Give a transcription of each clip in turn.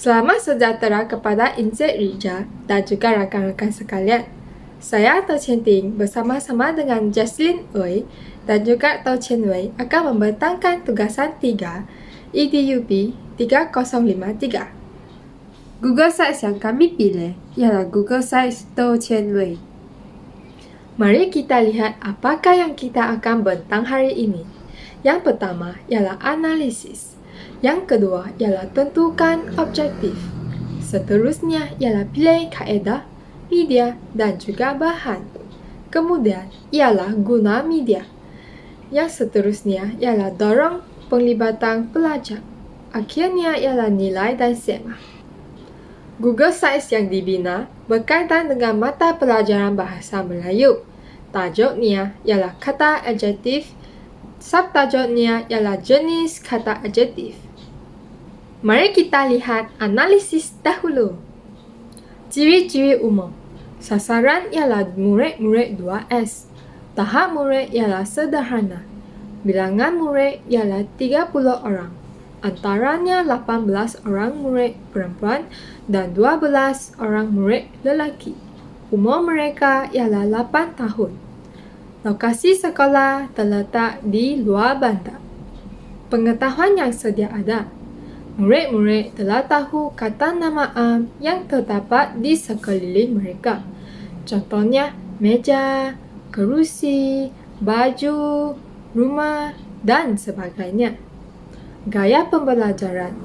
Selamat sejahtera kepada Encik Rija dan juga rakan-rakan sekalian. Saya Tau Chen Ting bersama-sama dengan Jaslyn Oi dan juga Tau Chen Wei akan membentangkan tugasan 3 EDUP 3053. Google Sites yang kami pilih ialah Google Sites Tau Chen Wei. Mari kita lihat apakah yang kita akan bentang hari ini. Yang pertama ialah analisis. Yang kedua ialah tentukan objektif. Seterusnya ialah pilih kaedah, media dan juga bahan. Kemudian ialah guna media. Yang seterusnya ialah dorong penglibatan pelajar. Akhirnya ialah nilai dan sema. Google Sites yang dibina berkaitan dengan mata pelajaran bahasa Melayu. Tajuknya ialah kata adjektif, subtajuknya ialah jenis kata adjektif. Mari kita lihat analisis dahulu. Ciri-ciri umum. Sasaran ialah murid-murid 2S. Tahap murid ialah sederhana. Bilangan murid ialah 30 orang. Antaranya 18 orang murid perempuan dan 12 orang murid lelaki. Umur mereka ialah 8 tahun. Lokasi sekolah terletak di luar bandar. Pengetahuan yang sedia ada. Murid-murid telah tahu kata nama am yang terdapat di sekeliling mereka. Contohnya meja, kerusi, baju, rumah, dan sebagainya. Gaya pembelajaran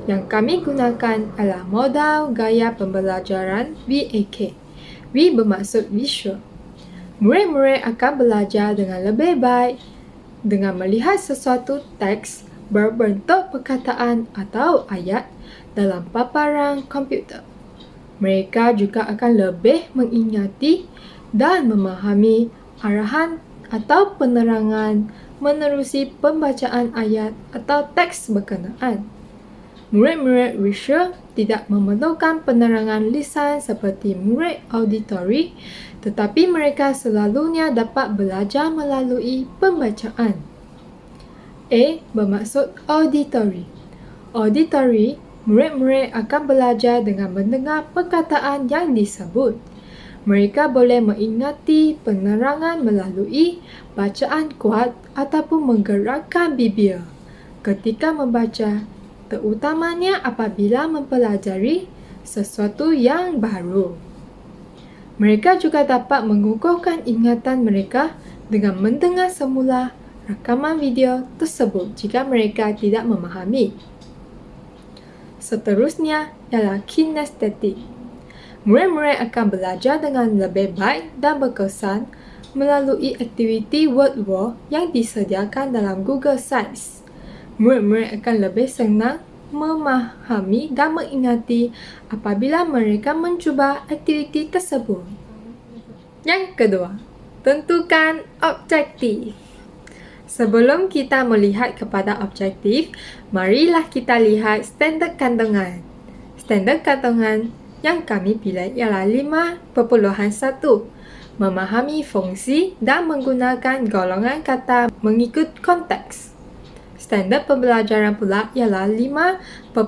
yang kami gunakan adalah modal gaya pembelajaran VAK. V bermaksud visual. Murid-murid akan belajar dengan lebih baik dengan melihat sesuatu teks berbentuk perkataan atau ayat dalam paparan komputer. Mereka juga akan lebih mengingati dan memahami arahan atau penerangan menerusi pembacaan ayat atau teks berkenaan. Murid-murid visual tidak memerlukan penerangan lisan seperti murid auditori, tetapi mereka selalunya dapat belajar melalui pembacaan. A bermaksud auditory. Auditory, murid-murid akan belajar dengan mendengar perkataan yang disebut. Mereka boleh mengingati penerangan melalui bacaan kuat ataupun menggerakkan bibir ketika membaca, terutamanya apabila mempelajari sesuatu yang baru. Mereka juga dapat mengukuhkan ingatan mereka dengan mendengar semula rakaman video tersebut jika mereka tidak memahami. Seterusnya ialah kinestetik. Murid-murid akan belajar dengan lebih baik dan berkesan melalui aktiviti word wall yang disediakan dalam Google Sites. Murid-murid akan lebih senang memahami dan mengingati apabila mereka mencuba aktiviti tersebut. Yang kedua, tentukan objektif. Sebelum kita melihat kepada objektif, marilah kita lihat standard kandungan. Standard kandungan yang kami pilih ialah 5.1. Memahami fungsi dan menggunakan golongan kata mengikut konteks. Standard pembelajaran pula ialah 5.1.3,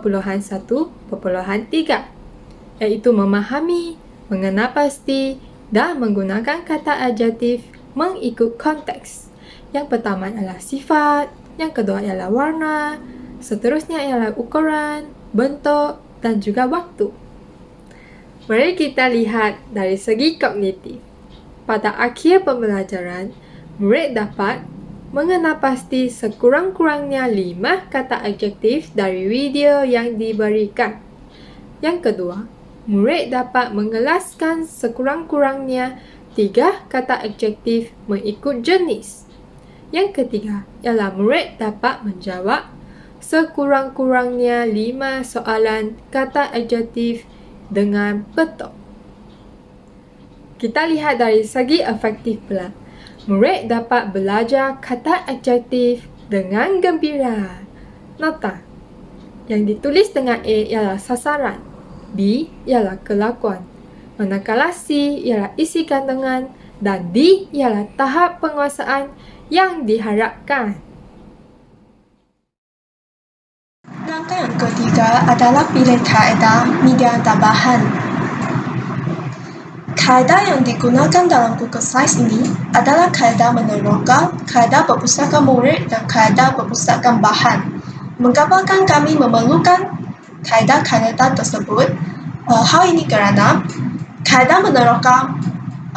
iaitu memahami, mengenal pasti dan menggunakan kata adjektif mengikut konteks. Yang pertama ialah sifat, yang kedua ialah warna, seterusnya ialah ukuran, bentuk dan juga waktu. Mari kita lihat dari segi kognitif. Pada akhir pembelajaran, murid dapat mengenal pasti sekurang-kurangnya 5 kata adjektif dari video yang diberikan. Yang kedua, murid dapat mengelaskan sekurang-kurangnya 3 kata adjektif mengikut jenis. Yang ketiga ialah murid dapat menjawab sekurang-kurangnya 5 soalan kata adjektif dengan betul. Kita lihat dari segi efektif pula. Murid dapat belajar kata adjektif dengan gembira. Nota. Yang ditulis dengan A ialah sasaran, B ialah kelakuan, manakala C ialah isi kandungan dan D ialah tahap penguasaan yang diharapkan. Langkah yang ketiga adalah pilih kaedah media tambahan. Kaedah yang digunakan dalam Google Sites ini adalah kaedah meneroka, kaedah perpustakaan murid dan kaedah perpustakaan bahan. Mengapa kami memerlukan kaedah-kaedah tersebut? Hal ini kerana kaedah meneroka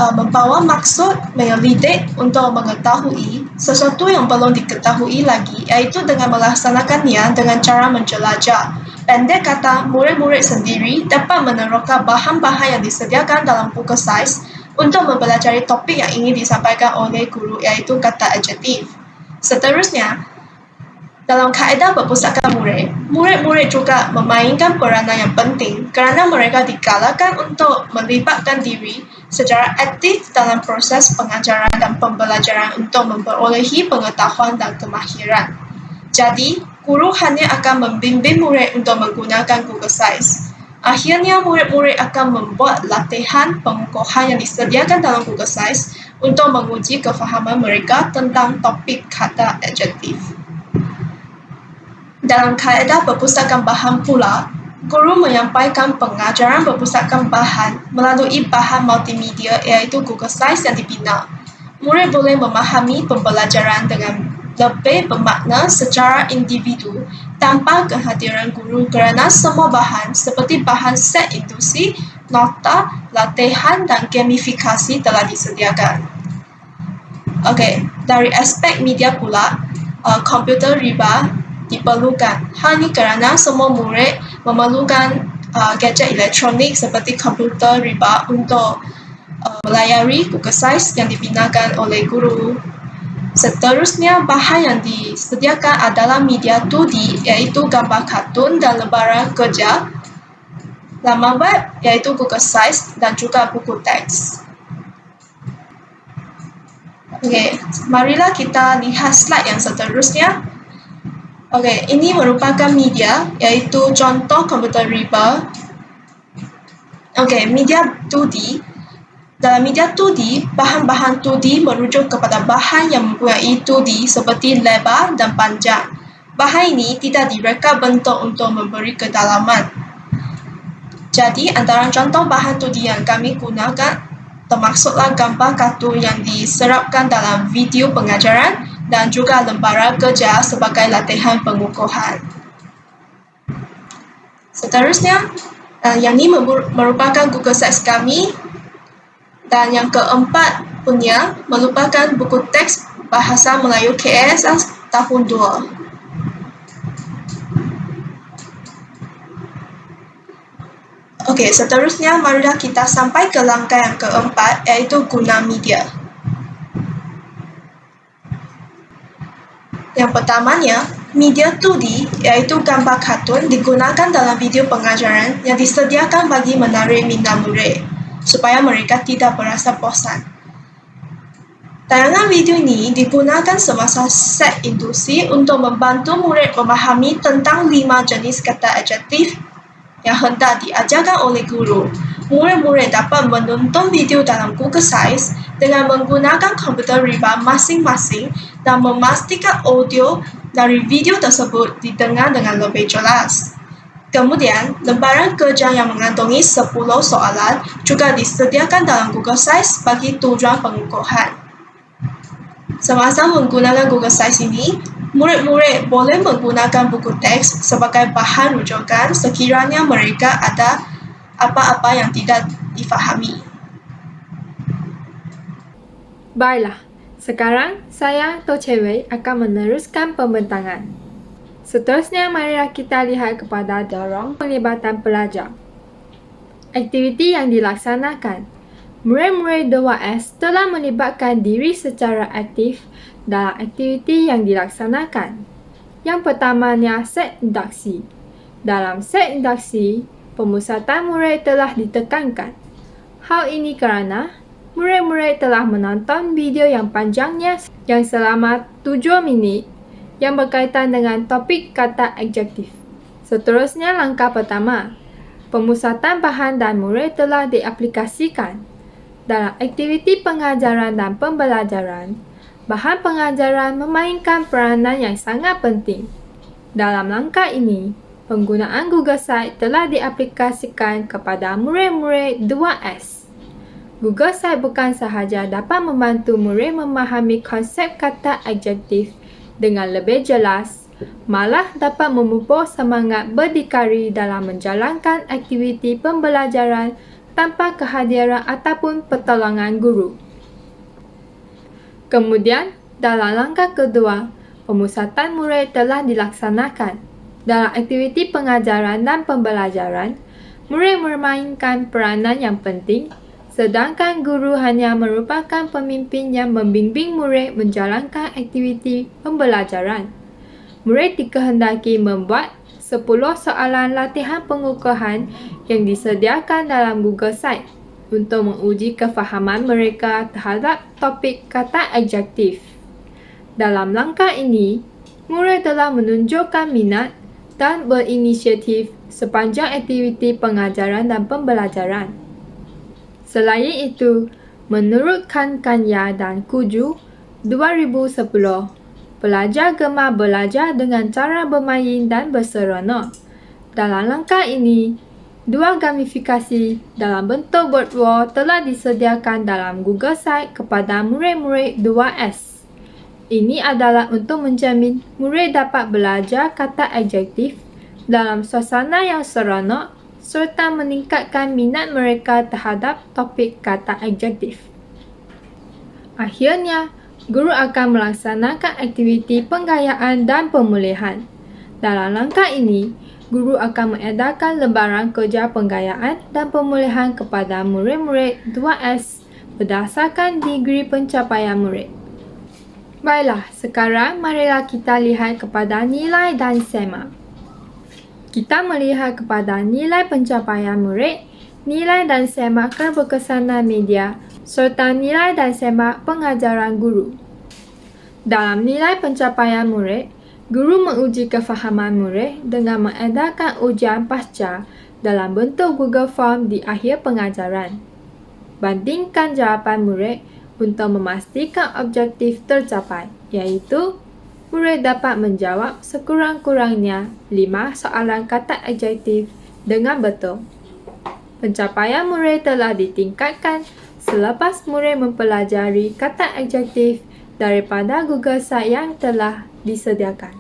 membawa maksud menyelidik untuk mengetahui sesuatu yang belum diketahui lagi, iaitu dengan melaksanakannya dengan cara menjelajah. Pendek kata, murid-murid sendiri dapat meneroka bahan-bahan yang disediakan dalam Google Sites untuk mempelajari topik yang ingin disampaikan oleh guru, iaitu kata adjektif. Seterusnya, dalam kaedah perpustakaan murid, murid-murid juga memainkan peranan yang penting kerana mereka digalakkan untuk melibatkan diri secara aktif dalam proses pengajaran dan pembelajaran untuk memperolehi pengetahuan dan kemahiran. Jadi, guru hanya akan membimbing murid untuk menggunakan Google Sites. Akhirnya, murid-murid akan membuat latihan pengukuhan yang disediakan dalam Google Sites untuk menguji kefahaman mereka tentang topik kata adjektif. Dalam kaedah perpustakaan bahan pula, guru menyampaikan pengajaran perpustakaan bahan melalui bahan multimedia, iaitu Google Sites yang dibina. Murid boleh memahami pembelajaran dengan lebih bermakna secara individu tanpa kehadiran guru kerana semua bahan seperti bahan set induksi, nota, latihan dan gamifikasi telah disediakan. Okey, dari aspek media pula, komputer riba diperlukan. Hal ini kerana semua murid memerlukan gadget elektronik seperti komputer riba untuk melayari Google Sites yang dibinakan oleh guru. Seterusnya, bahan yang disediakan adalah media 2D, iaitu gambar kartun dan lembaran kerja, laman web iaitu Google Sites dan juga buku teks. Okey, marilah kita lihat slide yang seterusnya. Okey, ini merupakan media iaitu contoh komputer riba. Okey, media 2D. Dalam media 2D, bahan-bahan 2D merujuk kepada bahan yang mempunyai 2D seperti lebar dan panjang. Bahan ini tidak direka bentuk untuk memberi kedalaman. Jadi, antara contoh bahan 2D yang kami gunakan termasuklah gambar kartun yang diserapkan dalam video pengajaran dan juga lembaran kerja sebagai latihan pengukuhan. Seterusnya, yang ini merupakan Google Sites kami. Dan yang keempat punya merupakan buku teks Bahasa Melayu KSS tahun 2. Okey, seterusnya marilah kita sampai ke langkah yang keempat, iaitu guna media. Yang pertamanya, media 2D iaitu gambar kartun digunakan dalam video pengajaran yang disediakan bagi menarik minat murid supaya mereka tidak berasa bosan. Tayangan video ini digunakan semasa set induksi untuk membantu murid memahami tentang 5 jenis kata adjektif yang hendak diajarkan oleh guru. Murid-murid dapat menonton video dalam Google Sites dengan menggunakan komputer riba masing-masing dan memastikan audio dari video tersebut didengar dengan lebih jelas. Kemudian, lembaran kerja yang mengandungi 10 soalan juga disediakan dalam Google Sites bagi tujuan pengukuhan. Semasa menggunakan Google Sites ini, murid-murid boleh menggunakan buku teks sebagai bahan rujukan sekiranya mereka ada apa-apa yang tidak difahami. Baiklah, sekarang saya atau cewek akan meneruskan pembentangan. Seterusnya, marilah kita lihat kepada dorong penglibatan pelajar. Aktiviti yang dilaksanakan. Murid-murid 2S telah melibatkan diri secara aktif dalam aktiviti yang dilaksanakan. Yang pertamanya, set induksi. Dalam set induksi, pemusatan murid telah ditekankan. Hal ini kerana murid-murid telah menonton video yang panjangnya yang selama 7 minit yang berkaitan dengan topik kata adjektif. Seterusnya, langkah pertama, pemusatan bahan dan murid telah diaplikasikan. Dalam aktiviti pengajaran dan pembelajaran, bahan pengajaran memainkan peranan yang sangat penting. Dalam langkah ini, Penggunaan Google Sites telah diaplikasikan kepada murid-murid 2S. Google Sites bukan sahaja dapat membantu murid memahami konsep kata adjektif dengan lebih jelas, malah dapat memupuk semangat berdikari dalam menjalankan aktiviti pembelajaran tanpa kehadiran ataupun pertolongan guru. Kemudian, dalam langkah kedua, pemusatan murid telah dilaksanakan. Dalam aktiviti pengajaran dan pembelajaran, murid memainkan peranan yang penting, sedangkan guru hanya merupakan pemimpin yang membimbing murid menjalankan aktiviti pembelajaran. Murid dikehendaki membuat 10 soalan latihan pengukuhan yang disediakan dalam Google Sites untuk menguji kefahaman mereka terhadap topik kata adjektif. Dalam langkah ini, murid telah menunjukkan minat dan berinisiatif sepanjang aktiviti pengajaran dan pembelajaran. Selain itu, menurut Kanya dan Kuju 2010, pelajar gemar belajar dengan cara bermain dan berseronok. Dalam langkah ini, 2 gamifikasi dalam bentuk word wall telah disediakan dalam Google Sites kepada murid-murid 2S. Ini adalah untuk menjamin murid dapat belajar kata adjektif dalam suasana yang seronok serta meningkatkan minat mereka terhadap topik kata adjektif. Akhirnya, guru akan melaksanakan aktiviti penggayaan dan pemulihan. Dalam langkah ini, guru akan mengedarkan lembaran kerja penggayaan dan pemulihan kepada murid-murid 2S berdasarkan degree pencapaian murid. Baiklah, sekarang marilah kita lihat kepada nilai dan sema. Kita melihat kepada nilai pencapaian murid, nilai dan sema keberkesanan media, serta nilai dan sema pengajaran guru. Dalam nilai pencapaian murid, guru menguji kefahaman murid dengan mengedarkan ujian pasca dalam bentuk Google Form di akhir pengajaran. Bandingkan jawapan murid untuk memastikan objektif tercapai, iaitu murid dapat menjawab sekurang-kurangnya 5 soalan kata adjektif dengan betul. Pencapaian murid telah ditingkatkan selepas murid mempelajari kata adjektif daripada Google Sites yang telah disediakan.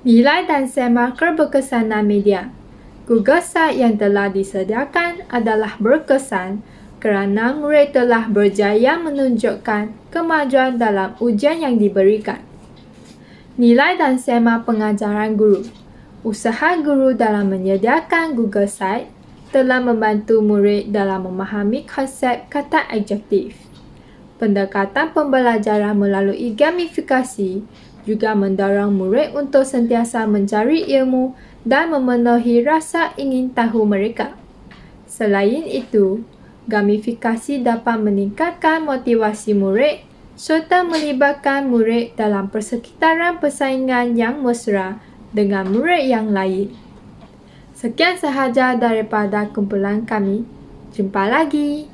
Nilai dan sema keberkesanan media. Google Sites yang telah disediakan adalah berkesan kerana murid telah berjaya menunjukkan kemajuan dalam ujian yang diberikan. Nilai dan sema pengajaran guru. Usaha guru dalam menyediakan Google Sites telah membantu murid dalam memahami konsep kata adjektif. Pendekatan pembelajaran melalui gamifikasi juga mendorong murid untuk sentiasa mencari ilmu dan memenuhi rasa ingin tahu mereka. Selain itu, gamifikasi dapat meningkatkan motivasi murid serta melibatkan murid dalam persekitaran persaingan yang mesra dengan murid yang lain. Sekian sahaja daripada kumpulan kami. Jumpa lagi.